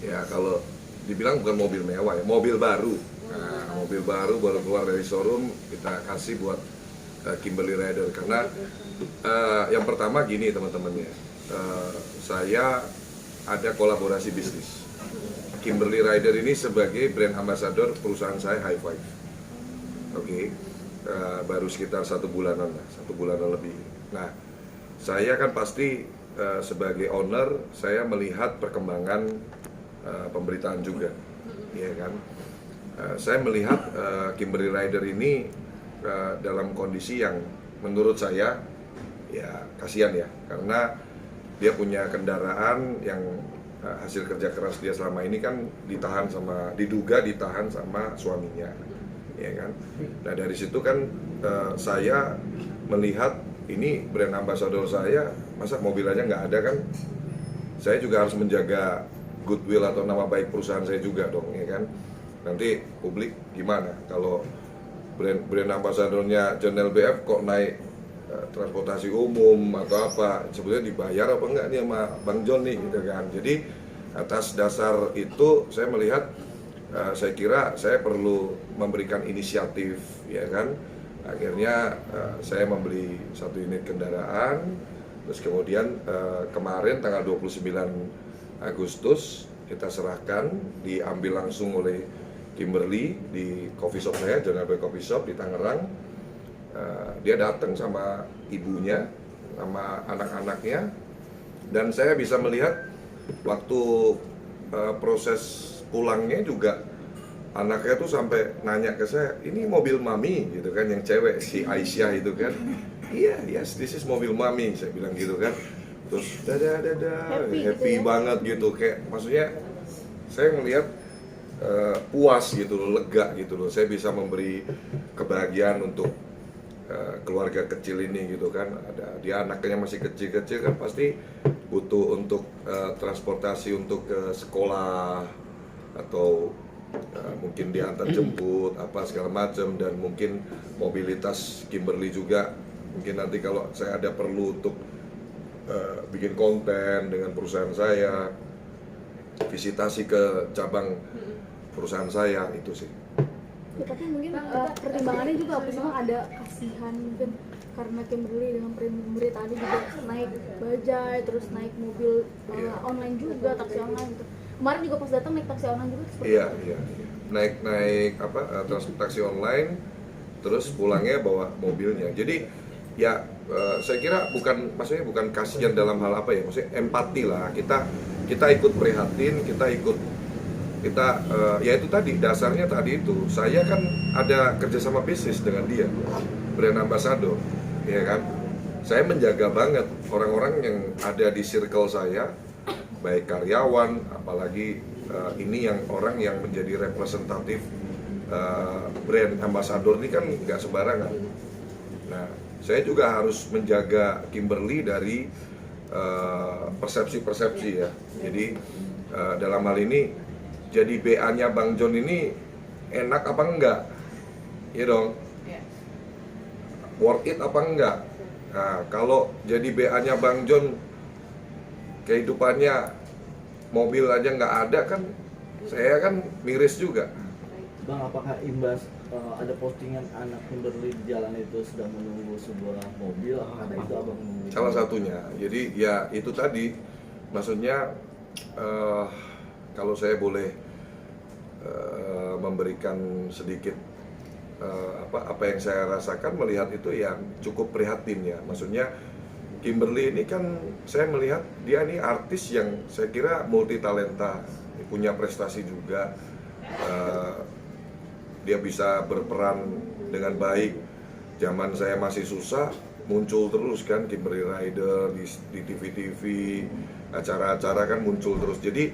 Ya kalau dibilang bukan mobil mewah ya, mobil baru. Nah, mobil baru baru keluar dari showroom kita kasih buat Kimberly Rider karena yang pertama gini teman-teman ya, saya ada kolaborasi bisnis. Kimberly Rider ini sebagai brand ambassador perusahaan saya High Five. Oke, baru sekitar 1 bulanan lah, 1 bulanan lebih. Nah, saya kan pasti sebagai owner saya melihat perkembangan pemberitaan juga, ya kan. Saya melihat Kimberly Rider ini dalam kondisi yang menurut saya ya kasihan ya, karena dia punya kendaraan yang hasil kerja keras dia selama ini kan diduga ditahan sama suaminya, ya kan. Nah dari situ kan saya melihat ini brand ambassador saya, masa mobil aja nggak ada kan? Saya juga harus menjaga goodwill atau nama baik perusahaan saya juga dong, ya kan. Nanti publik gimana kalau brand ambasadornya John LBF kok naik transportasi umum atau apa, sebetulnya dibayar apa enggak nih sama Bang John nih gitu kan. Jadi atas dasar itu saya melihat saya kira saya perlu memberikan inisiatif, ya kan. Akhirnya saya membeli 1 unit kendaraan, terus kemudian kemarin tanggal 29 Agustus kita serahkan, diambil langsung oleh Kimberly di coffee shop saya, John LBF Coffee Shop di Tangerang. Dia datang sama ibunya, sama anak-anaknya, dan saya bisa melihat waktu proses pulangnya juga anaknya tuh sampai nanya ke saya, ini mobil mami gitu kan, yang cewek si Aisyah itu kan. Iya, yes, this is mobil mami, saya bilang gitu kan. Terus happy gitu ya? Banget gitu, kayak maksudnya saya ngelihat puas gitu loh, lega gitu loh. Saya bisa memberi kebahagiaan untuk keluarga kecil ini gitu kan. Ada dia anaknya masih kecil-kecil kan, pasti butuh untuk transportasi untuk ke sekolah atau mungkin diantar jemput apa segala macam, dan mungkin mobilitas Kimberly juga mungkin nanti kalau saya ada perlu untuk bikin konten dengan perusahaan saya, visitasi ke cabang perusahaan saya, itu sih. Ya, tapi mungkin pertimbangannya juga apa sih Bang, ada kasihan mungkin karena Kimberly dengan pemberitaannya juga naik bajai, terus naik mobil online juga, taksi online gitu. Kemarin juga pas datang naik taksi online juga seperti Iya. Naik taksi online, terus pulangnya bawa mobilnya. Jadi ya saya kira maksudnya bukan kasihan dalam hal apa ya, maksudnya empati lah. Kita ikut prihatin, kita ya itu tadi dasarnya tadi itu, saya kan ada kerjasama bisnis dengan dia, brand ambassador, ya kan. Saya menjaga banget orang-orang yang ada di circle saya, baik karyawan, apalagi ini yang orang yang menjadi representatif brand ambassador ini kan nggak sembarangan. Nah, saya juga harus menjaga Kimberly dari persepsi-persepsi ya. Jadi dalam hal ini, jadi BA-nya Bang John ini enak apa enggak? Iya dong. Worth it apa enggak? Nah, kalau jadi BA-nya Bang John kehidupannya mobil aja nggak ada kan, saya kan miris juga. Bang, apakah imbas ada postingan anak Kimberly di jalan itu sedang menunggu sebuah mobil, karena itu abang menunggu? Salah satunya. Jadi ya itu tadi, maksudnya kalau saya boleh memberikan sedikit apa yang saya rasakan melihat itu, yang cukup prihatin ya. Maksudnya Kimberly ini kan saya melihat dia ini artis yang saya kira multi talenta, punya prestasi juga, dia bisa berperan dengan baik. Zaman saya masih susah, muncul terus kan Kimberly Rider di TV-TV, acara-acara kan muncul terus. Jadi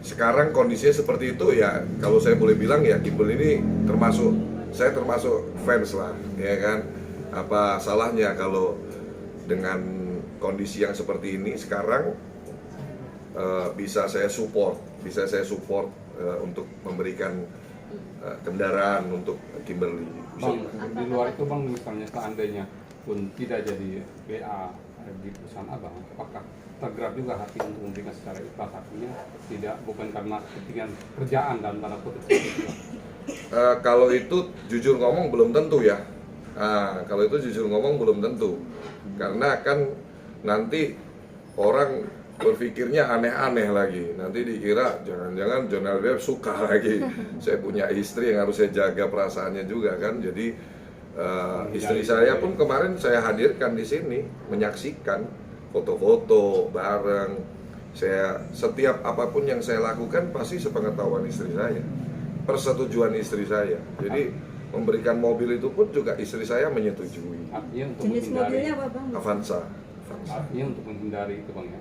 sekarang kondisinya seperti itu ya, kalau saya boleh bilang ya Kimberly ini saya termasuk fans lah, ya kan. Apa salahnya kalau dengan kondisi yang seperti ini sekarang bisa saya support untuk memberikan kendaraan untuk Kimberly. Bang, di luar itu Bang, misalnya seandainya pun tidak jadi BA di perusahaan abang, apakah tergerak juga hati untuk memberikan secara ikhlas, artinya tidak bukan karena kepentingan kerjaan dalam tanda kutip gitu. Kalau itu jujur ngomong belum tentu ya. Kalau itu jujur ngomong belum tentu, karena kan nanti orang berpikirnya aneh-aneh lagi. Nanti dikira jangan-jangan John L. Webb suka lagi. Saya punya istri yang harus saya jaga perasaannya juga kan. Jadi istri saya pun kemarin saya hadirkan di sini menyaksikan foto-foto bareng. Setiap apapun yang saya lakukan pasti sepengetahuan istri saya, persetujuan istri saya. Jadi memberikan mobil itu pun juga istri saya menyetujui. Artinya untuk Jenis menghindari, mobilnya apa bang? Avanza. artinya untuk menghindari itu bang ya.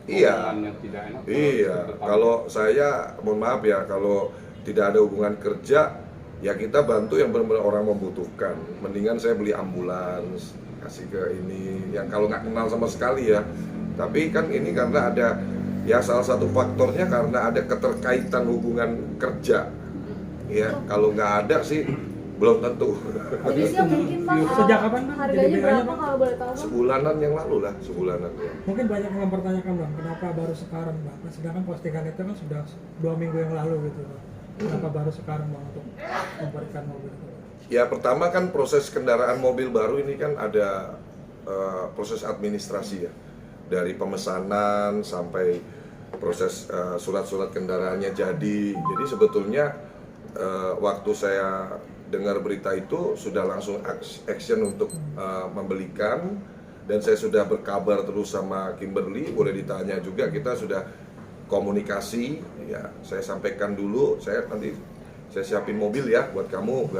Iya. Hubungan yang tidak enak. Iya, kalau saya mohon maaf ya, kalau tidak ada hubungan kerja, ya kita bantu yang benar-benar orang membutuhkan. Mendingan saya beli ambulans, kasih ke ini, yang kalau nggak kenal sama sekali ya. Tapi kan ini karena ada, ya salah satu faktornya karena ada keterkaitan hubungan kerja. Ya, kalau nggak ada sih belum tentu. Jenisnya mungkin bang, Sejak kapan, Bang? harganya Jadi berapa Bang? kalau boleh tahu bang? Sebulanan yang lalu lah, sebulanan ya. Mungkin banyak yang mempertanyakan bang, kenapa baru sekarang bang? Sedangkan postingan itu kan sudah 2 minggu yang lalu gitu bang. Kenapa baru sekarang bang untuk memberikan mobil itu? Bang? Ya pertama kan proses kendaraan mobil baru ini kan ada proses administrasi ya, dari pemesanan sampai proses surat-surat kendaraannya jadi. Jadi sebetulnya waktu saya dengar berita itu sudah langsung action untuk membelikan, dan saya sudah berkabar terus sama Kimberly. Boleh ditanya juga, kita sudah komunikasi ya. Saya sampaikan dulu, saya siapin mobil ya buat kamu,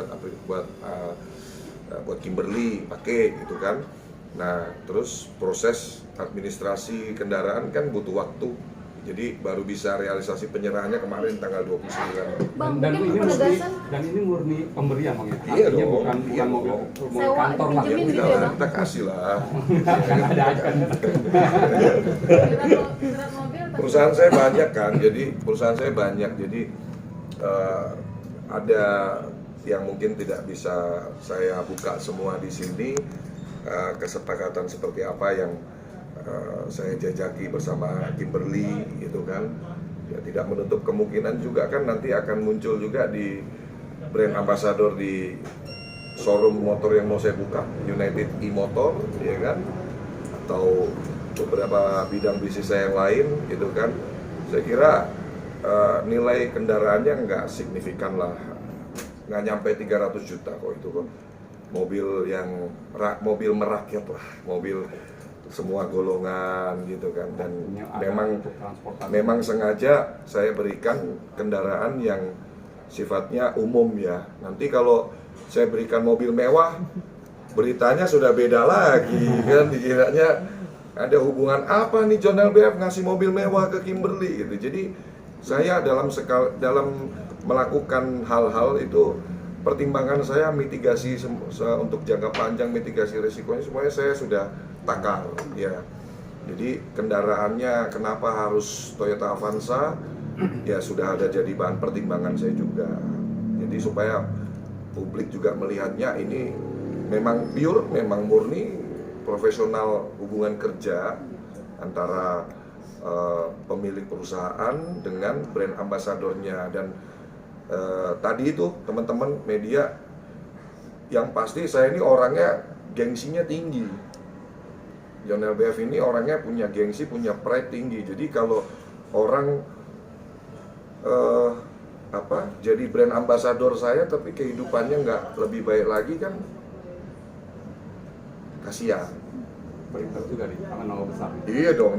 buat Kimberly pakai gitu kan. Nah terus proses administrasi kendaraan kan butuh waktu, jadi baru bisa realisasi penyerahannya kemarin tanggal 29. Bang, Dan mungkin ini murni, penegasan dan ini murni pemberian bang ya. Iya Artinya dong, bukan iya mobil, dong. mobil Sewa, kantor lah. Ya dipinjemin gitu udah ya, lah, Bang? kita kasih lah. Kan ada aja. berat mobil atau Perusahaan saya banyak kan, jadi perusahaan saya banyak, jadi ada yang mungkin tidak bisa saya buka semua di sini. Kesepakatan seperti apa yang saya jajaki bersama Kimberly gitu kan. Ya tidak menutup kemungkinan juga kan nanti akan muncul juga di brand ambassador di showroom motor yang mau saya buka, United E-Motor ya kan, atau beberapa bidang bisnis saya yang lain gitu kan. Saya kira nilai kendaraannya nggak signifikan lah, nggak nyampe 300 juta kok itu kok. Mobil yang mobil merakyat lah, mobil semua golongan gitu kan. Dan memang sengaja saya berikan kendaraan yang sifatnya umum ya. Nanti kalau saya berikan mobil mewah, beritanya sudah beda lagi kan, dikiranya ada hubungan apa nih John L. BF ngasih mobil mewah ke Kimberly gitu. Jadi saya dalam melakukan hal-hal itu, pertimbangan saya mitigasi untuk jangka panjang, mitigasi risikonya semuanya saya sudah takar ya. Jadi kendaraannya kenapa harus Toyota Avanza ya sudah ada jadi bahan pertimbangan saya juga. Jadi supaya publik juga melihatnya ini memang pure, memang murni profesional hubungan kerja antara pemilik perusahaan dengan brand ambasadornya. Dan tadi itu teman-teman media, yang pasti saya ini orangnya gengsinya tinggi. John L. BF ini orangnya punya gengsi, punya pride tinggi. Jadi kalau orang jadi brand ambasador saya tapi kehidupannya nggak lebih baik lagi kan kasihan. Berita juga di tangan nama besar. Iya dong.